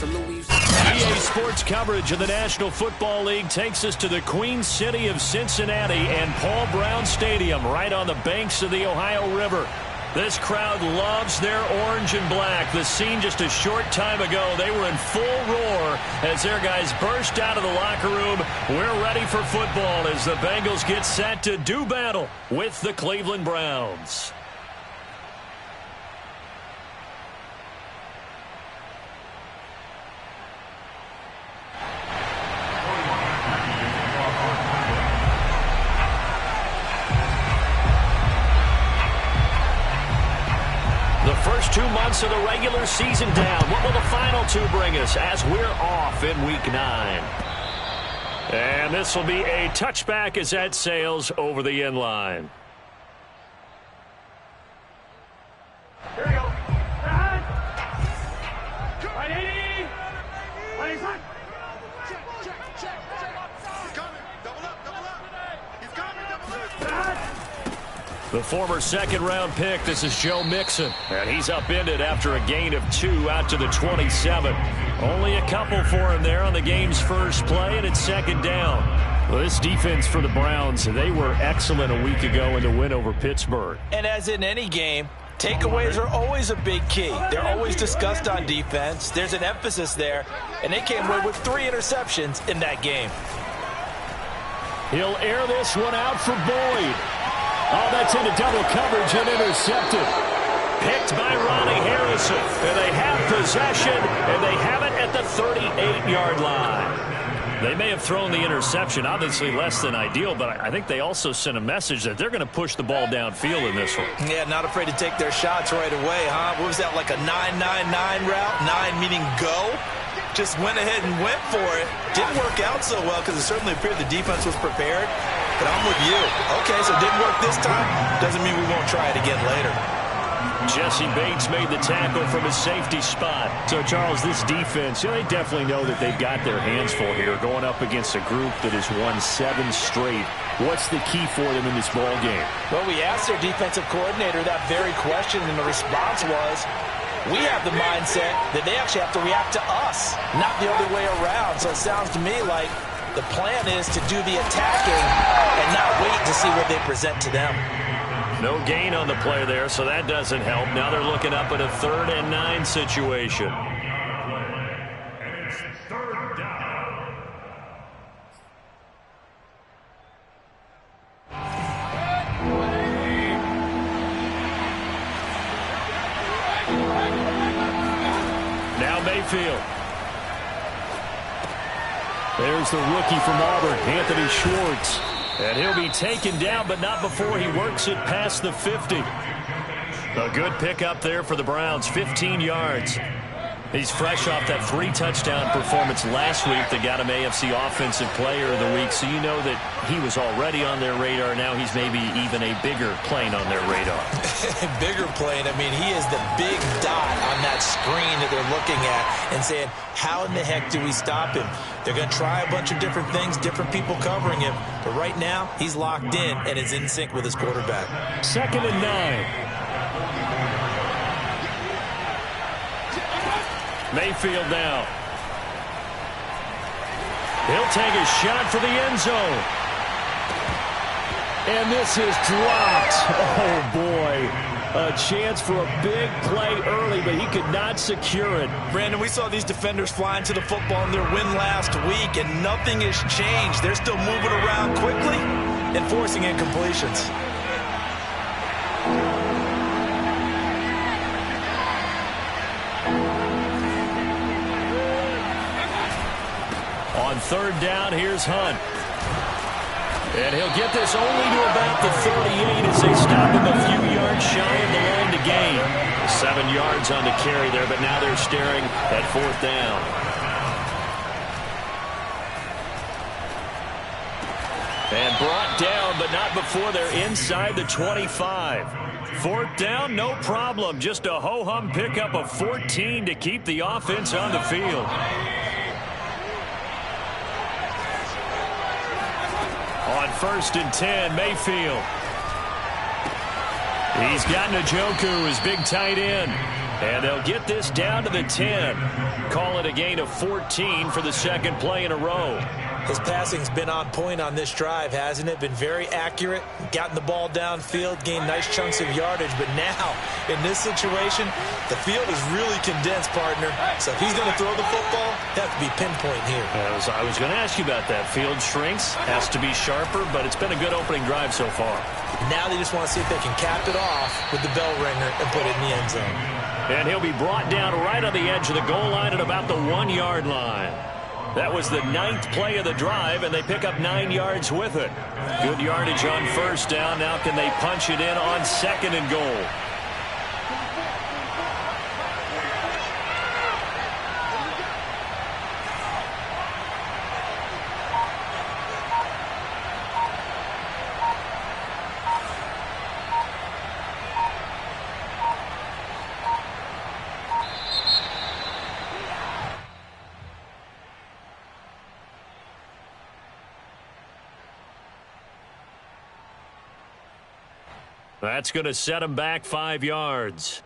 EA Sports coverage of the National Football League takes us to the Queen City of Cincinnati and Paul Brown Stadium right on the banks of the Ohio River. This crowd loves their orange and black. The scene just a short time ago, they were in full roar as their guys burst out of the locker room. We're ready for football as the Bengals get set to do battle with the Cleveland Browns. The first 2 months of the regular season down. What will the final 2 bring us as we're off in Week 9? And this will be a touchback as that sails over the end line. Here we go. Right, 80. Right, check. He's coming. Double up. He's coming, double up. The former second-round pick, this is Joe Mixon. And he's upended after a gain of 2 out to the 27. Only a couple for him there on the game's first play, and it's second down. Well, this defense for the Browns, they were excellent a week ago in the win over Pittsburgh. And as in any game, takeaways are always a big key. They're always discussed on defense. There's an emphasis there, and they came away with 3 interceptions in that game. He'll air this one out for Boyd. Oh, that's into double coverage and intercepted. Picked by Ronnie Harrison. And they have possession, and they have it at the 38-yard line. They may have thrown the interception, obviously less than ideal, but I think they also sent a message that they're going to push the ball downfield in this one. Yeah, not afraid to take their shots right away, huh? What was that, like a 9-9-9 route? 9 meaning go? Just went ahead and went for it. Didn't work out so well because it certainly appeared the defense was prepared. But I'm with you. Okay, so it didn't work this time. Doesn't mean we won't try it again later. Jesse Bates made the tackle from his safety spot. So, Charles, this defense, they definitely know that they've got their hands full here going up against a group that has won 7 straight. What's the key for them in this ball game? Well, we asked their defensive coordinator that very question, and the response was, we have the mindset that they actually have to react to us, not the other way around. So it sounds to me like the plan is to do the attacking and not wait to see what they present to them. No gain on the play there, so that doesn't help. Now they're looking up at a 3rd and 9 situation. And it's 3rd down. Now Mayfield. There's the rookie from Auburn, Anthony Schwartz. And he'll be taken down, but not before he works it past the 50. A good pickup there for the Browns, 15 yards. He's fresh off that 3-touchdown performance last week that got him AFC Offensive Player of the Week, so you know that he was already on their radar. Now he's maybe even a bigger plane on their radar. Bigger plane. I mean, he is the big dot on that screen that they're looking at and saying, how in the heck do we stop him? They're going to try a bunch of different things, different people covering him. But right now, he's locked in and is in sync with his quarterback. 2nd and 9. Mayfield now. He'll take a shot for the end zone. And this is dropped. Oh, boy. A chance for a big play early, but he could not secure it. Brandon, we saw these defenders flying to the football in their win last week, and nothing has changed. They're still moving around quickly and forcing incompletions. On 3rd down, here's Hunt. And he'll get this only to about the 38 as they stop him a few yards shy of the line to gain. 7 yards on the carry there, but now they're staring at 4th down. And brought down, but not before they're inside the 25. 4th down, no problem. Just a ho-hum pickup of 14 to keep the offense on the field. On 1st and 10, Mayfield. He's got Njoku, his big tight end. And they'll get this down to the 10. Call it a gain of 14 for the second play in a row. His passing's been on point on this drive, hasn't it? Been very accurate, gotten the ball downfield, gained nice chunks of yardage. But now, in this situation, the field is really condensed, partner. So if he's going to throw the football, it has to be pinpoint here. I was going to ask you about that. Field shrinks, has to be sharper, but it's been a good opening drive so far. Now they just want to see if they can cap it off with the bell ringer and put it in the end zone. And he'll be brought down right on the edge of the goal line at about the 1-yard line. That was the 9th play of the drive, and they pick up 9 yards with it. Good yardage on first down. Now can they punch it in on 2nd and goal? That's going to set him back 5 yards.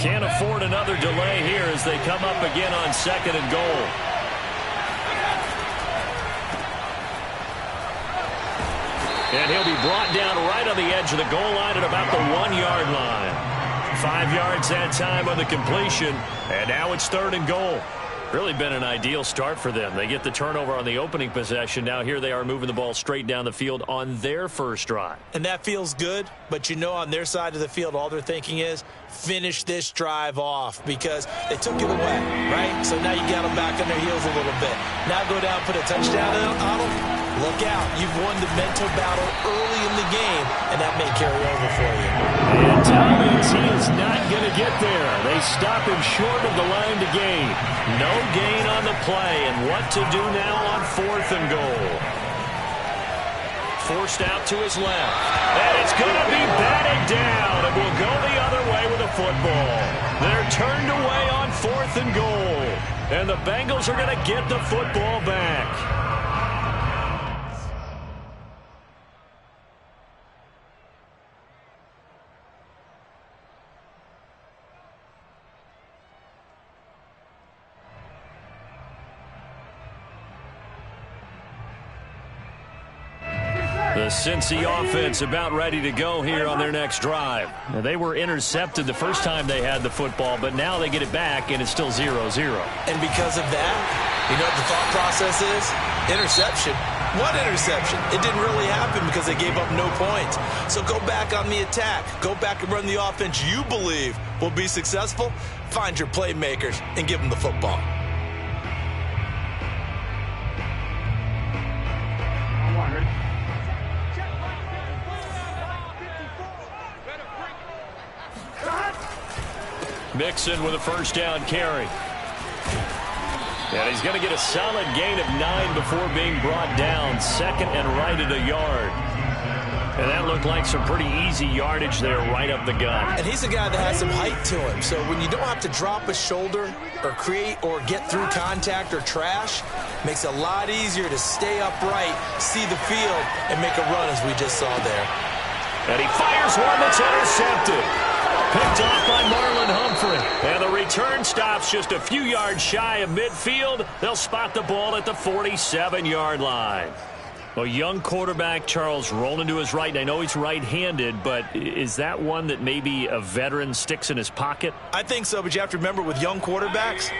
Can't afford another delay here as they come up again on 2nd and goal. And he'll be brought down right on the edge of the goal line at about the 1-yard line. 5 yards that time on the completion, and now it's 3rd and goal. Really been an ideal start for them. They get the turnover on the opening possession. Now here they are moving the ball straight down the field on their first drive. And that feels good, but you know on their side of the field all they're thinking is finish this drive off because they took it away, right? So now you got them back on their heels a little bit. Now go down, put a touchdown on them. Look out. You've won the mental battle early in the game, and that may carry over for you. And Thomas, he is not going to get there. They stop him short of the line to gain. No gain on the play, and what to do now on 4th and goal. Forced out to his left. And it's going to be batted down. It will go the other way with a football. They're turned away on 4th and goal. And the Bengals are going to get the football back. The Cincy offense about ready to go here on their next drive. Now, they were intercepted the first time they had the football, but now they get it back, and it's still 0-0. And because of that, you know what the thought process is? Interception. What interception? It didn't really happen because they gave up no points. So go back on the attack. Go back and run the offense you believe will be successful. Find your playmakers and give them the football. Mixon with a first down carry. And he's going to get a solid gain of 9 before being brought down. 2nd and right at a yard. And that looked like some pretty easy yardage there right up the gut. And he's a guy that has some height to him. So when you don't have to drop a shoulder or create or get through contact or trash, makes it a lot easier to stay upright, see the field, and make a run as we just saw there. And he fires one that's intercepted. Picked off by Marlon Humphrey. And the return stops just a few yards shy of midfield. They'll spot the ball at the 47-yard line. A young quarterback, Charles, rolling to his right. I know he's right-handed, but is that one that maybe a veteran sticks in his pocket? I think so, but you have to remember with young quarterbacks,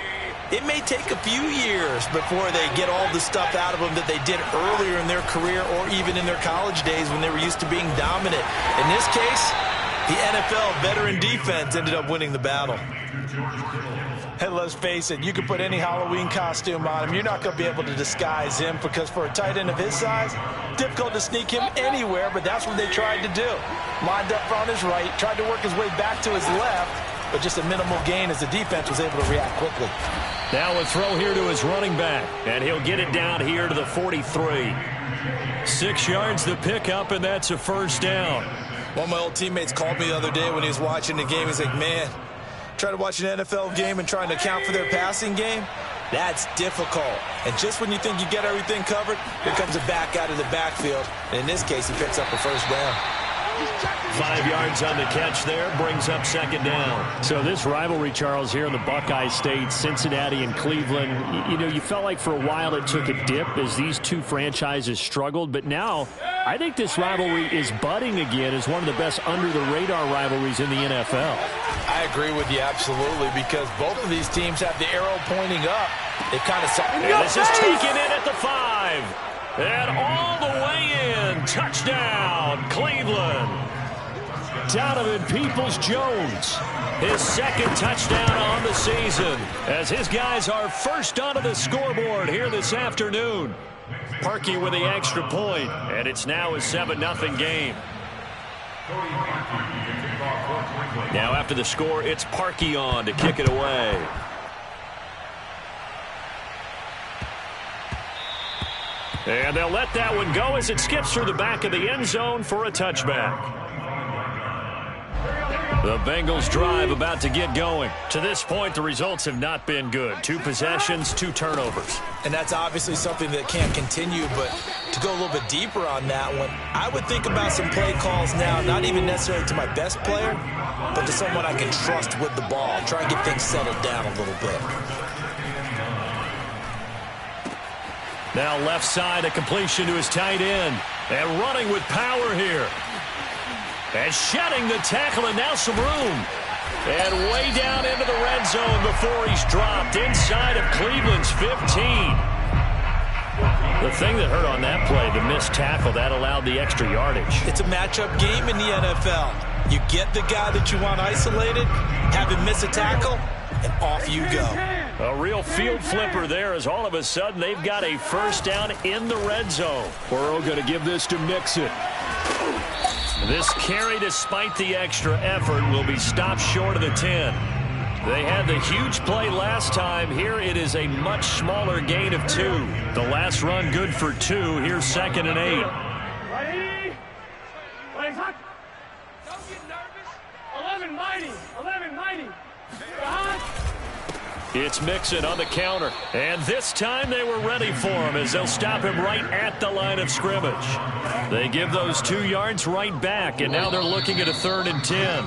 it may take a few years before they get all the stuff out of them that they did earlier in their career or even in their college days when they were used to being dominant. In this case, The NFL veteran defense ended up winning the battle. And let's face it, you can put any Halloween costume on him. You're not going to be able to disguise him because for a tight end of his size, difficult to sneak him anywhere, but that's what they tried to do. Lined up on his right, tried to work his way back to his left, but just a minimal gain as the defense was able to react quickly. Now a throw here to his running back, and he'll get it down here to the 43. 6 yards the pickup, and that's a first down. One of my old teammates called me the other day when he was watching the game. He's like, man, trying to watch an NFL game and trying to account for their passing game, that's difficult. And just when you think you get everything covered, here comes a back out of the backfield. And in this case, he picks up a first down. 5 yards on the catch there, brings up second down. So this rivalry, Charles, here in the Buckeye State, Cincinnati and Cleveland, you know, you felt like for a while it took a dip as these two franchises struggled. But now I think this rivalry is budding again as one of the best under-the-radar rivalries in the NFL. I agree with you absolutely because both of these teams have the arrow pointing up. They kind of saw. This is taken in at the 5. And all the way in. Touchdown, Cleveland. Donovan Peoples-Jones, his second touchdown on the season as his guys are first onto the scoreboard here this afternoon. Parkey with the extra point, and it's now a 7-0 game. Now after the score, it's Parkey on to kick it away. And they'll let that one go as it skips through the back of the end zone for a touchback. The Bengals drive about to get going. To this point, the results have not been good. 2 possessions, 2 turnovers. And that's obviously something that can't continue, but to go a little bit deeper on that one, I would think about some play calls now, not even necessarily to my best player, but to someone I can trust with the ball. Try and get things settled down a little bit. Now left side, a completion to his tight end. And running with power here. And shedding the tackle, and now some room. And way down into the red zone before he's dropped inside of Cleveland's 15. The thing that hurt on that play, the missed tackle, that allowed the extra yardage. It's a matchup game in the NFL. You get the guy that you want isolated, have him miss a tackle, and off you go. A real field flipper there as all of a sudden they've got a first down in the red zone. Burrow going to give this to Mixon. This carry, despite the extra effort, will be stopped short of the 10. They had the huge play last time. Here it is a much smaller gain of 2. The last run good for 2. Here's 2nd and 8. Ready? Legs hot. Don't get nervous. 11 mighty. 11 mighty. It's Mixon on the counter. And this time they were ready for him as they'll stop him right at the line of scrimmage. They give those 2 yards right back, and now they're looking at a 3rd and 10.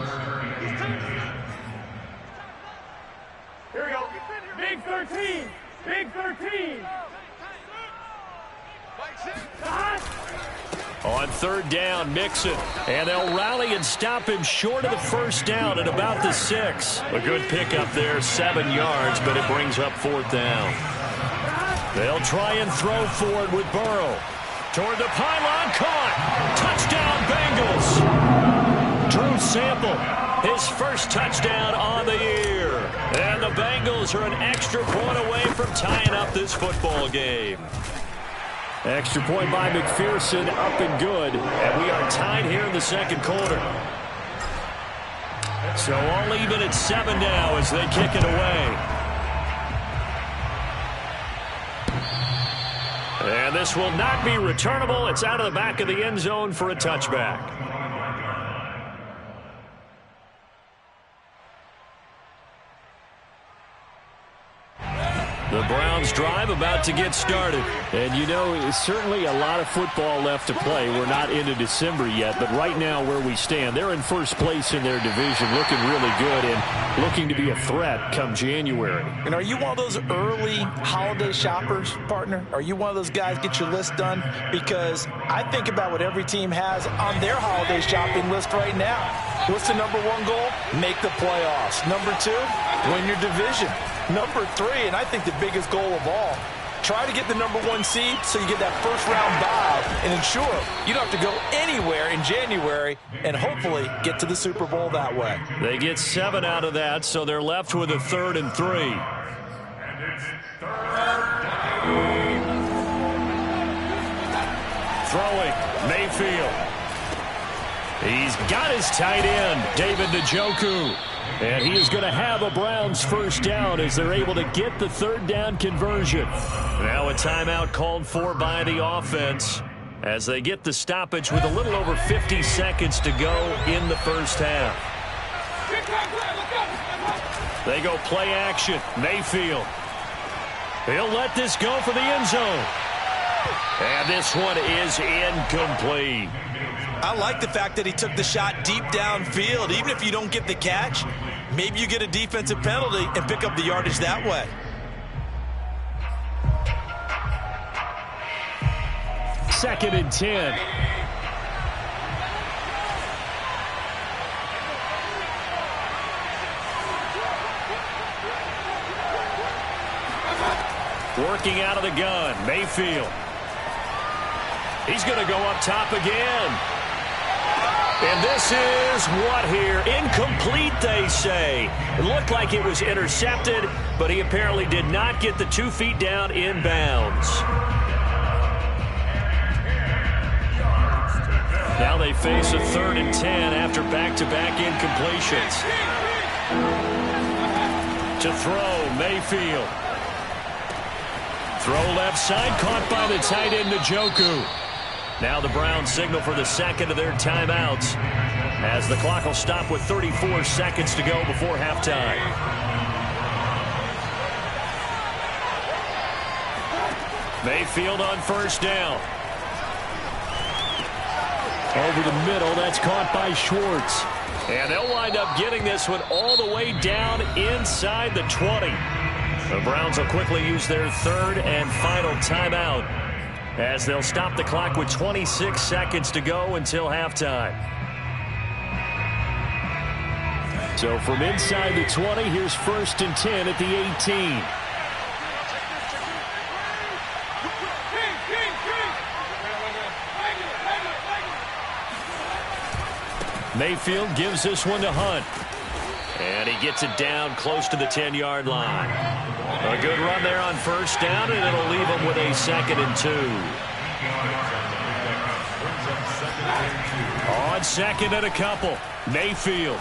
Here we go. Big 13. Big 13. On 3rd down, Mixon. And they'll rally and stop him short of the first down at about the 6. A good pickup there, 7 yards, but it brings up 4th down. They'll try and throw forward with Burrow. Toward the pylon, caught. Touchdown, Bengals. Drew Sample, his first touchdown on the year. And the Bengals are an extra point away from tying up this football game. Extra point by McPherson, up and good. And we are tied here in the 2nd quarter. So all even at 7 now as they kick it away. And this will not be returnable. It's out of the back of the end zone for a touchback. The Browns drive about to get started. And you know, certainly a lot of football left to play. We're not into December yet, but right now where we stand, they're in first place in their division, looking really good and looking to be a threat come January. And are you one of those early holiday shoppers, partner? Are you one of those guys get your list done? Because I think about what every team has on their holiday shopping list right now. What's the number 1 goal? Make the playoffs. Number 2, win your division. Number 3, and I think the biggest goal of all, Try to get the #1 seed so you get that first-round bye and ensure you don't have to go anywhere in January and hopefully get to the Super Bowl that way. They get 7 out of that, so they're left with a 3rd and 3. Throwing, Mayfield. He's got his tight end, David Njoku. And he is going to have a Browns first down as they're able to get the 3rd down conversion. Now a timeout called for by the offense as they get the stoppage with a little over 50 seconds to go in the first half. They go play action. Mayfield. He'll let this go for the end zone. And this one is incomplete. I like the fact that he took the shot deep downfield. Even if you don't get the catch, maybe you get a defensive penalty and pick up the yardage that way. Second and 10. Working out of the gun, Mayfield. He's going to go up top again. And this is what here? Incomplete, they say. It looked like it was intercepted, but he apparently did not get the 2 feet down in bounds. Now they face a 3rd and 10 after back-to-back incompletions. To throw, Mayfield. Throw left side, caught by the tight end, Njoku. Now the Browns signal for the second of their timeouts as the clock will stop with 34 seconds to go before halftime. Mayfield on first down. Over the middle, that's caught by Schwartz. And they'll wind up getting this one all the way down inside the 20. The Browns will quickly use their 3rd and final timeout as they'll stop the clock with 26 seconds to go until halftime. So from inside the 20, here's 1st and 10 at the 18. Mayfield gives this one to Hunt. And he gets it down close to the 10-yard line. A good run there on first down, and it'll leave him with a 2nd and 2. On 2nd and a couple, Mayfield.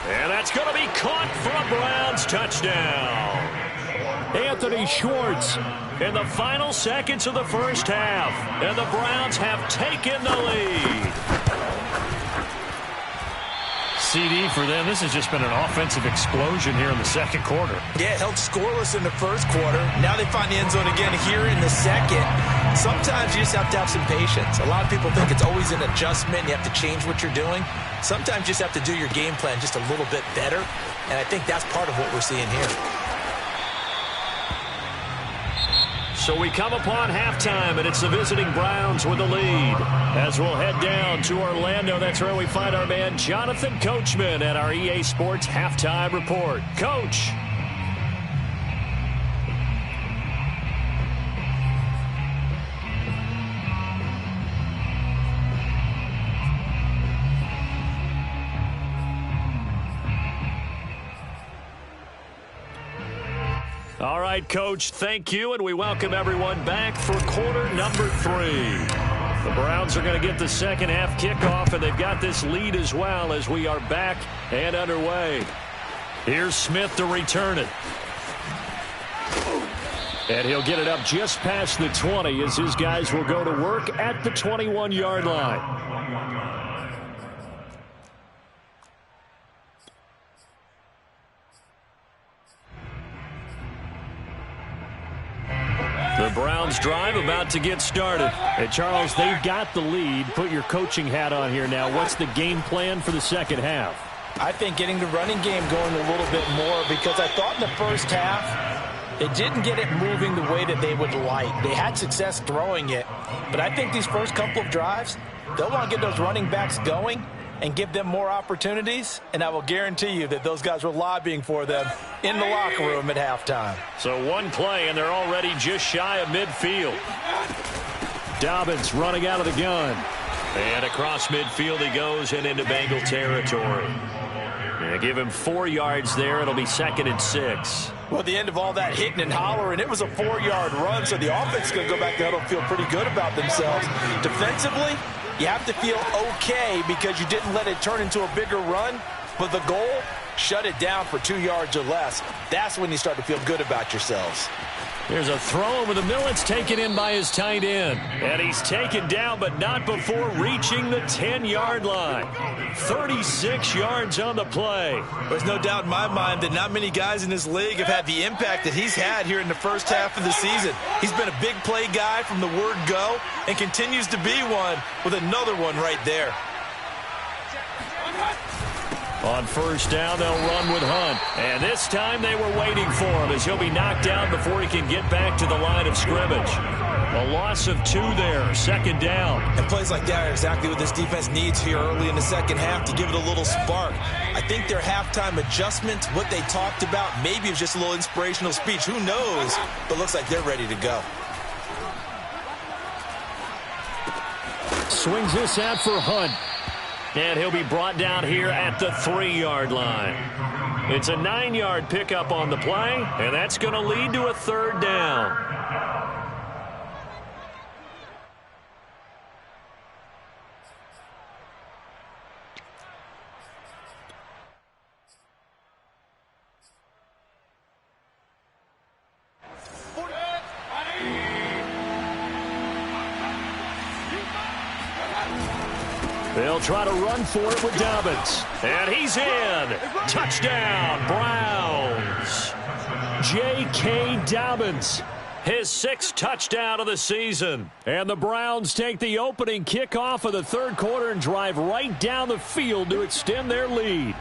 And that's going to be caught for a Browns touchdown. Anthony Schwartz in the final seconds of the first half. And the Browns have taken the lead. CD for them. This has just been an offensive explosion here in the second quarter. Yeah, held scoreless in the first quarter. Now they find the end zone again here in the second. Sometimes you just have to have some patience. A lot of people think it's always an adjustment. You have to change what you're doing. Sometimes you just have to do your game plan just a little bit better. And I think that's part of what we're seeing here. So we come upon halftime, and it's the visiting Browns with the lead. As we'll head down to Orlando, that's where we find our man Jonathan Coachman at our EA Sports Halftime Report. Coach. All right, Coach, thank you, and we welcome everyone back for quarter number 3. The Browns are going to get the second half kickoff, and they've got this lead as well as we are back and underway. Here's Smith to return it. And he'll get it up just past the 20 as his guys will go to work at the 21-yard line. The Browns drive about to get started. And Charles, they've got the lead. Put your coaching hat on here now. What's the game plan for the second half? I think getting the running game going a little bit more, because I thought in the first half it didn't get it moving the way that they would like. They had success throwing it, but I think these first couple of drives, they'll want to get those running backs going and give them more opportunities, and I will guarantee you that those guys were lobbying for them in the locker room at halftime. So one play, and they're already just shy of midfield. Dobbins running out of the gun. And across midfield he goes and into Bengal territory. And give him 4 yards there. It'll be 2nd and 6. Well, at the end of all that hitting and hollering, it was a 4-yard run, so the offense is going to go back to huddle and feel pretty good about themselves. Defensively, you have to feel okay because you didn't let it turn into a bigger run, but the goal, shut it down for 2 yards or less. That's when you start to feel good about yourselves. There's a throw over the middle. It's taken in by his tight end. And he's taken down, but not before reaching the 10-yard line. 36 yards on the play. There's no doubt in my mind that not many guys in this league have had the impact that he's had here in the first half of the season. He's been a big play guy from the word go and continues to be one with another one right there. On first down, they'll run with Hunt. And this time they were waiting for him as he'll be knocked down before he can get back to the line of scrimmage. A loss of 2 there, 2nd down. And plays like that are exactly what this defense needs here early in the second half to give it a little spark. I think their halftime adjustment, what they talked about, maybe it was just a little inspirational speech. Who knows? But looks like they're ready to go. Swings this out for Hunt. And he'll be brought down here at the 3-yard line. It's a 9-yard pickup on the play, and that's going to lead to a 3rd down. They'll try to run for it with Dobbins. And he's in. Touchdown, Browns. J.K. Dobbins, his 6th touchdown of the season. And the Browns take the opening kickoff of the 3rd quarter and drive right down the field to extend their lead.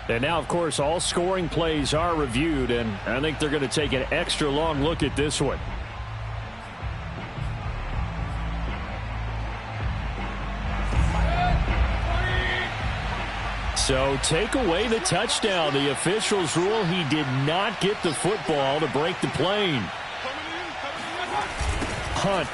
And now, of course, all scoring plays are reviewed, and I think they're going to take an extra long look at this one. So take away the touchdown. The officials rule he did not get the football to break the plane. Hunt.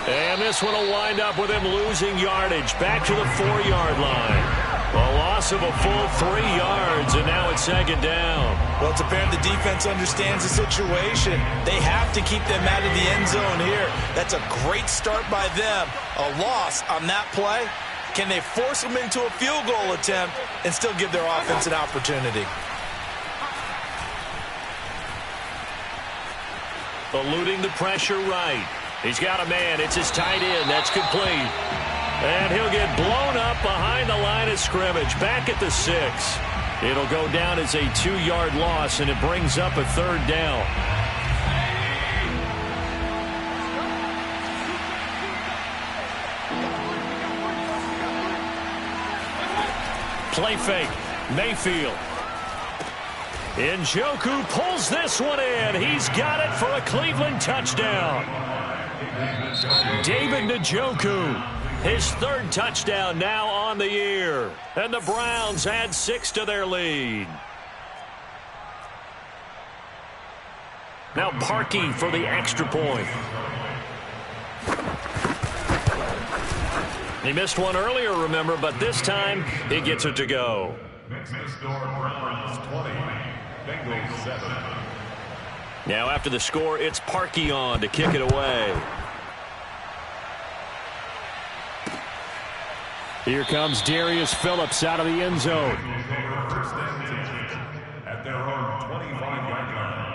And this one will wind up with him losing yardage back to the 4-yard line. A loss of a full 3 yards, and now it's 2nd down. Well, it's apparent the defense understands the situation. They have to keep them out of the end zone here. That's a great start by them. A loss on that play. Can they force them into a field goal attempt and still give their offense an opportunity? Eluding the pressure right. He's got a man. It's his tight end. That's complete. And he'll get blown up behind the line of scrimmage. Back at the 6. It'll go down as a 2-yard loss, and it brings up a 3rd down. Play fake. Mayfield. Njoku pulls this one in. He's got it for a Cleveland touchdown. David Njoku, his 3rd touchdown now on the year. And the Browns add 6 to their lead. Now Parkey for the extra point. He missed one earlier, remember, but this time he gets it to go. Next score, Browns 20, Bengals 7. Now after the score, it's Parkey on to kick it away. Here comes Darius Phillips out of the end zone. At their own 25-yard line.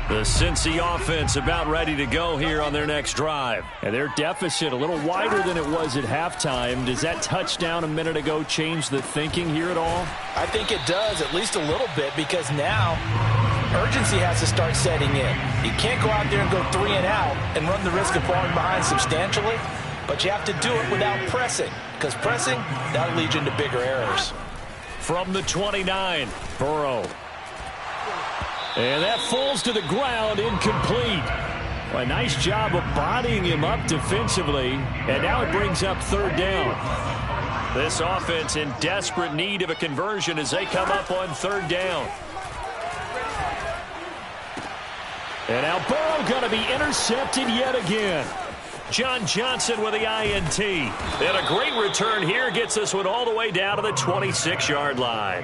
The Cincy offense about ready to go here on their next drive. And their deficit a little wider than it was at halftime. Does that touchdown a minute ago change the thinking here at all? I think it does, at least a little bit, because now urgency has to start setting in. You can't go out there and go 3 and out and run the risk of falling behind substantially, but you have to do it without pressing, because pressing, that'll lead you into bigger errors. From the 29, Burrow. And that falls to the ground, incomplete. Well, a nice job of bodying him up defensively, and now it brings up third down. This offense in desperate need of a conversion as they come up on third down. And now Burrow going to be intercepted yet again. John Johnson with the INT. And a great return here gets this one all the way down to the 26-yard line.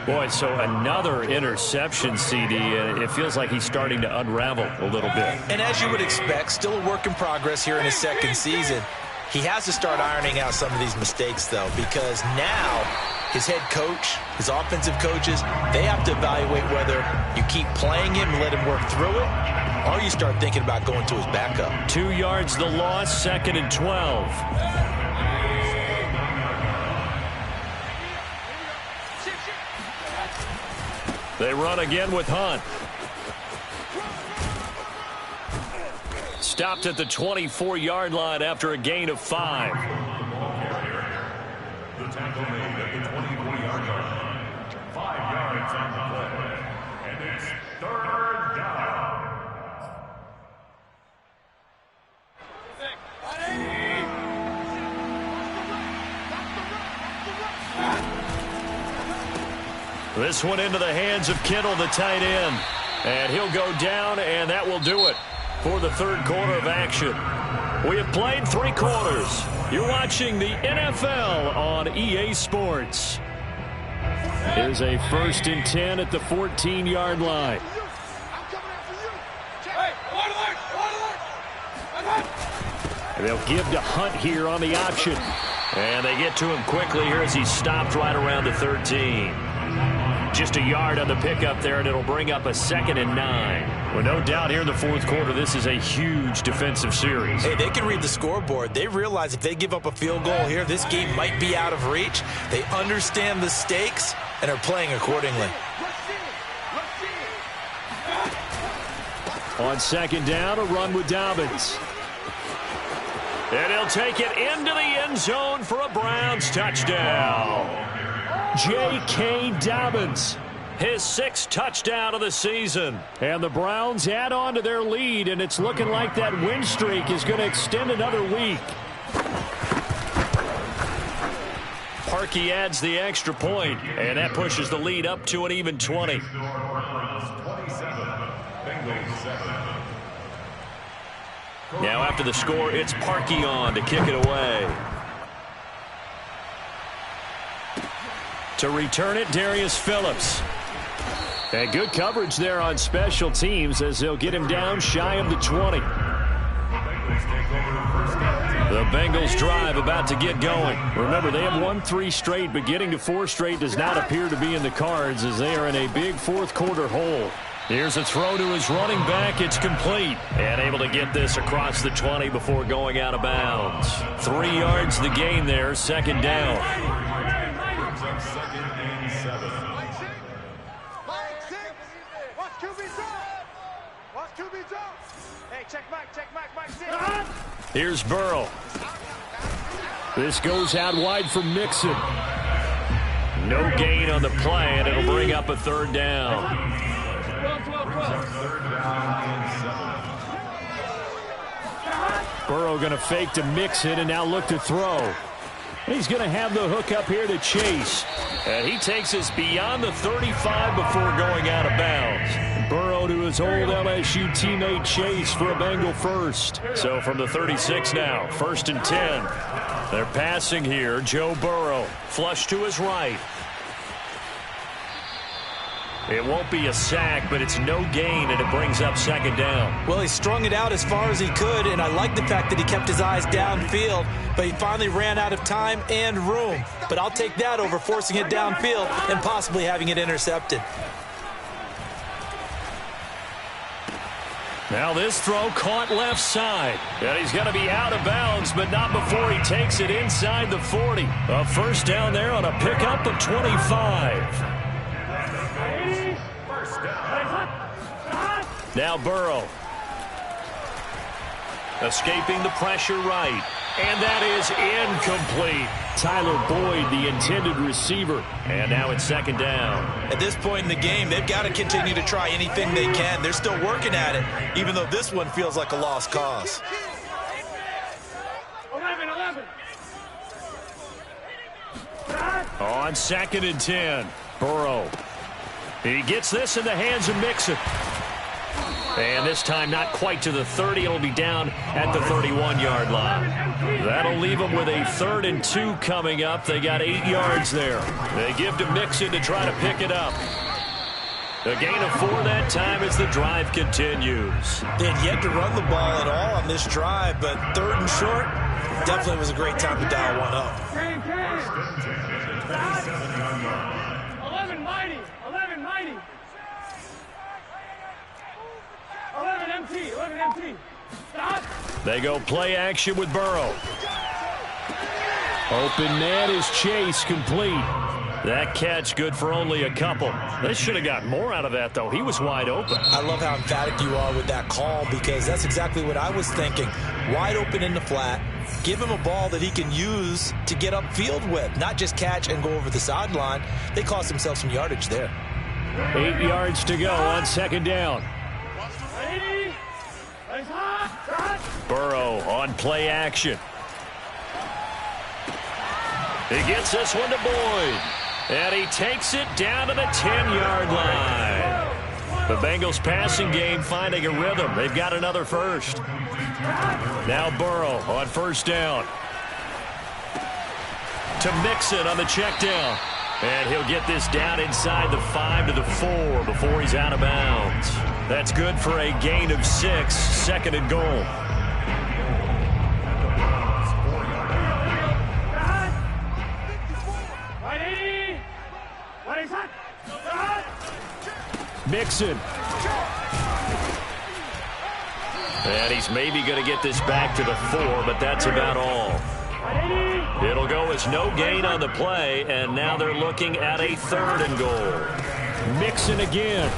Boy, so another interception, CD. It feels like he's starting to unravel a little bit. And as you would expect, still a work in progress here in his second season. He has to start ironing out some of these mistakes, though, because now his head coach, his offensive coaches, they have to evaluate whether you keep playing him and let him work through it, or you start thinking about going to his backup. 2 yards the loss, 2nd and 12. They run again with Hunt. Stopped at the 24-yard line after a gain of 5. The tackle made at the 24-yard line. 5 yards on the play. And it's third down. This one into the hands of Kittle, the tight end. And he'll go down, and that will do it for the third quarter of action. We have played 3 quarters. You're watching the NFL on EA Sports. Here's a 1st and 10 at the 14-yard line. They'll give to Hunt here on the option. And they get to him quickly here as he stopped right around the 13. Just a yard on the pickup there, and it'll bring up a 2nd and 9. Well, no doubt here in the fourth quarter, this is a huge defensive series. Hey, they can read the scoreboard. They realize if they give up a field goal here, this game might be out of reach. They understand the stakes and are playing accordingly. On 2nd down, a run with Dobbins. And he'll take it into the end zone for a Browns touchdown. J.K. Dobbins, his 6th touchdown of the season. And the Browns add on to their lead, and it's looking like that win streak is going to extend another week. Parkey adds the extra point, and that pushes the lead up to an even 20. Now after the score, it's Parkey on to kick it away. To return it, Darius Phillips. And good coverage there on special teams as they'll get him down shy of the 20. The Bengals drive about to get going. Remember, they have won 3 straight, but getting to 4 straight does not appear to be in the cards as they are in a big fourth quarter hole. Here's a throw to his running back. It's complete. And able to get this across the 20 before going out of bounds. 3 yards the gain there, 2nd down. 2nd and 7. Here's Burrow. This goes out wide for Mixon. No gain on the play, and it'll bring up a 3rd down. Burrow going to fake to Mixon and now look to throw. He's going to have the hook up here to Chase. And he takes us beyond the 35 before going out of bounds. Burrow to his old LSU teammate Chase for a Bengal first. So from the 36 now, 1st and 10. They're passing here. Joe Burrow, flush to his right. It won't be a sack, but it's no gain, and it brings up 2nd down. Well, he strung it out as far as he could, and I like the fact that he kept his eyes downfield, but he finally ran out of time and room. But I'll take that over forcing it downfield and possibly having it intercepted. Now this throw caught left side. And he's going to be out of bounds, but not before he takes it inside the 40. A 1st down there on a pickup of 25. Now Burrow. Escaping the pressure right. And that is incomplete. Tyler Boyd, the intended receiver. And now it's second down. At this point in the game, they've got to continue to try anything they can. They're still working at it, even though this one feels like a lost cause. 11. On 2nd and 10, Burrow. He gets this in the hands of Mixon. And this time not quite to the 30. It'll be down at the 31-yard line. That'll leave them with a 3rd and 2 coming up. They got 8 yards there. They give to Mixon to try to pick it up. A gain of 4 that time as the drive continues. They had yet to run the ball at all on this drive, but 3rd and short definitely was a great time to dial one up. 11 mighty. 11 empty. Stop. They go play action with Burrow. Open man is Chase, complete. That catch good for only a couple. They should have got more out of that, though. He was wide open. I love how emphatic you are with that call, because that's exactly what I was thinking. Wide open in the flat. Give him a ball that he can use to get upfield with, not just catch and go over the sideline. They cost themselves some yardage there. 8 yards to go on 2nd down. Burrow on play action. He gets this one to Boyd. And he takes it down to the 10-yard line. The Bengals passing game finding a rhythm. They've got another first. Now Burrow on 1st down. To Mixon on the check down. And he'll get this down inside the 5 to the 4 before he's out of bounds. That's good for a gain of 6, 2nd and goal. Mixon. And he's maybe going to get this back to the 4, but that's about all. It'll go as no gain on the play, and now they're looking at a 3rd and goal. Mixon again.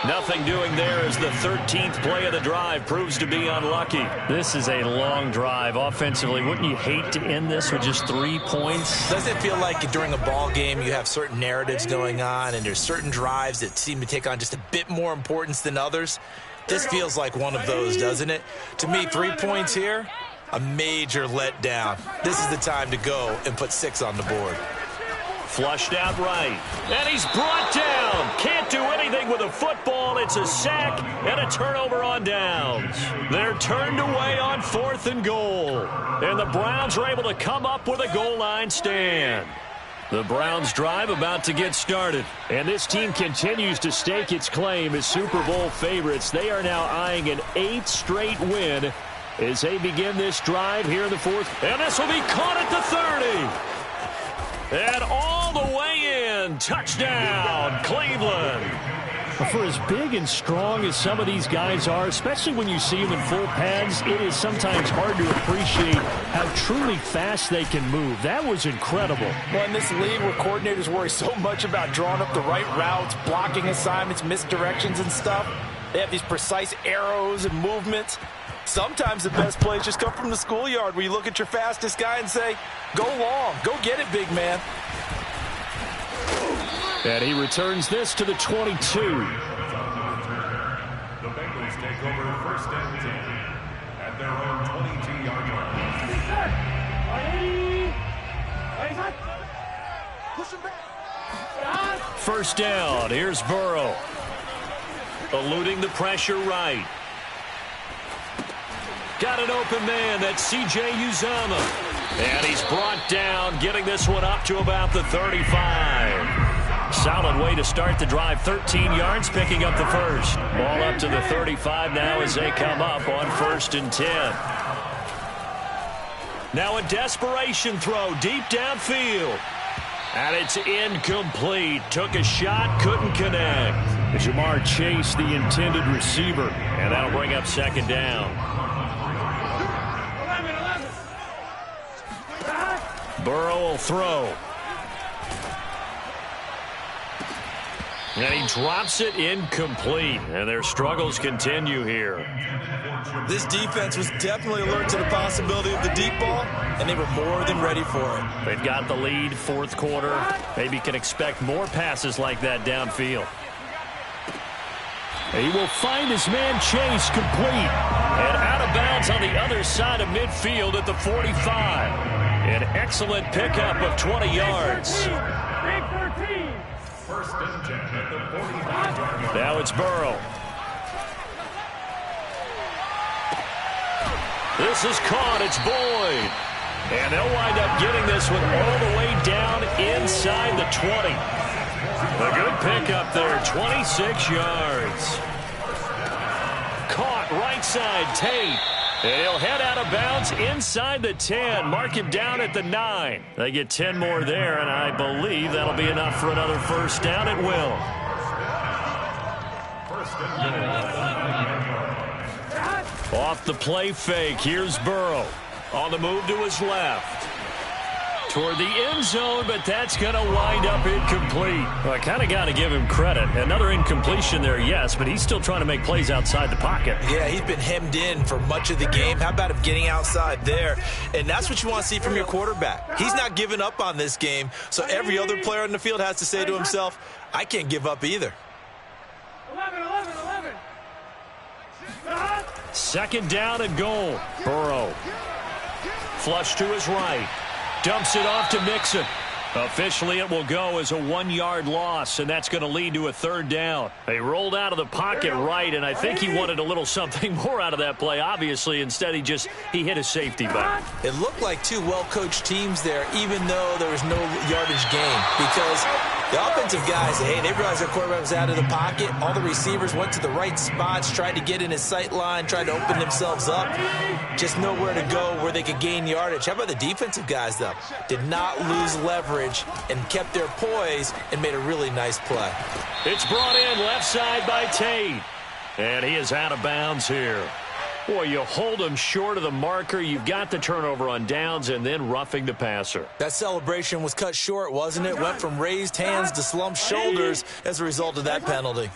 Nothing doing there as the 13th play of the drive proves to be unlucky. This is a long drive offensively. Wouldn't you hate to end this with just 3 points? Doesn't it feel like during a ball game you have certain narratives going on, and there's certain drives that seem to take on just a bit more importance than others? This feels like one of those, doesn't it? To me, 3 points here, a major letdown. This is the time to go and put 6 on the board. Flushed out right. And he's brought down. Can't do anything with a football. It's a sack and a turnover on downs. They're turned away on 4th and goal. And the Browns are able to come up with a goal line stand. The Browns drive about to get started. And this team continues to stake its claim as Super Bowl favorites. They are now eyeing an 8th straight win as they begin this drive here in the 4th. And this will be caught at the 30. And all the way in. Touchdown, Cleveland. For as big and strong as some of these guys are, especially when you see them in full pads, it is sometimes hard to appreciate how truly fast they can move. That was incredible. Well, in this league where coordinators worry so much about drawing up the right routes, blocking assignments, misdirections and stuff, they have these precise arrows and movements. Sometimes the best plays just come from the schoolyard where you look at your fastest guy and say, go long, go get it, big man. And he returns this to the 22. The Bengals take over 1st and 10 at their own 22-yard line. 1st down. Here's Burrow. Eluding the pressure right. Got an open man. That's C.J. Uzomah. And he's brought down, getting this one up to about the 35. Solid way to start the drive. 13 yards, picking up the first. Ball up to the 35 now as they come up on 1st and 10. Now a desperation throw deep downfield. And it's incomplete. Took a shot, couldn't connect. Jamar Chase, the intended receiver. And that'll bring up 2nd down. Burrow will throw. And he drops it incomplete. And their struggles continue here. This defense was definitely alert to the possibility of the deep ball, and they were more than ready for it. They've got the lead, fourth quarter. Maybe can expect more passes like that downfield. He will find his man Chase complete. And out of bounds on the other side of midfield at the 45. An excellent pickup of 20 yards. First and 10 at the 45. Now it's Burrow. This is caught. It's Boyd. And they'll wind up getting this one all the way down inside the 20. A good pickup there, 26 yards. Caught right side, Tate. And he'll head out of bounds inside the 10. Mark him down at the 9. They get 10 more there, and I believe that'll be enough for another first down. It will. First and 10. Off the play fake, here's Burrow. On the move to his left. Toward the end zone, but that's going to wind up incomplete. Well, I kind of got to give him credit. Another incompletion there, yes, but he's still trying to make plays outside the pocket. Yeah, he's been hemmed in for much of the game. How about him getting outside there? And that's what you want to see from your quarterback. He's not giving up on this game, so every other player on the field has to say to himself, I can't give up either. 11. Second down and goal. Burrow. Flush to his right. Dumps it off to Mixon. Officially, it will go as a 1-yard loss, and that's going to lead to a third down. They rolled out of the pocket right, and I think he wanted a little something more out of that play, obviously. Instead, he hit a safety back. It looked like two well-coached teams there, even though there was no yardage gain, because the offensive guys, hey, they realized their quarterback was out of the pocket. All the receivers went to the right spots, tried to get in his sight line, tried to open themselves up. Just nowhere to go where they could gain yardage. How about the defensive guys, though? Did not lose leverage and kept their poise and made a really nice play. It's brought in left side by Tate. And he is out of bounds here. Boy, you hold him short of the marker. You've got the turnover on downs and then roughing the passer. That celebration was cut short, wasn't it? Went from raised hands to slumped shoulders as a result of that penalty.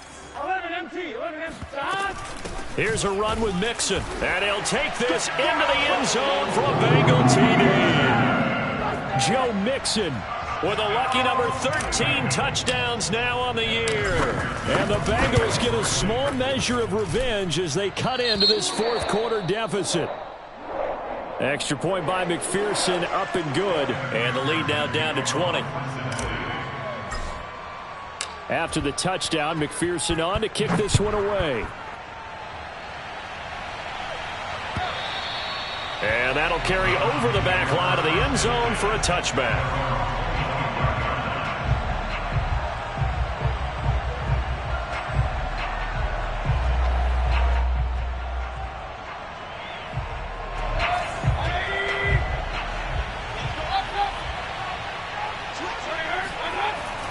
11 empty. Here's a run with Mixon. And he'll take this into the end zone for a Bengal TD. Joe Mixon with a lucky number 13 touchdowns now on the year. And the Bengals get a small measure of revenge as they cut into this fourth quarter deficit. Extra point by McPherson, up and good. And the lead now down to 20. After the touchdown, McPherson on to kick this one away. And that'll carry over the back line of the end zone for a touchback.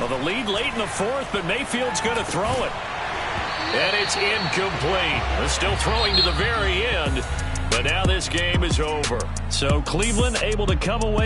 Well, the lead late in the fourth, but Mayfield's going to throw it. And it's incomplete. They're still throwing to the very end. But now this game is over. So Cleveland able to come away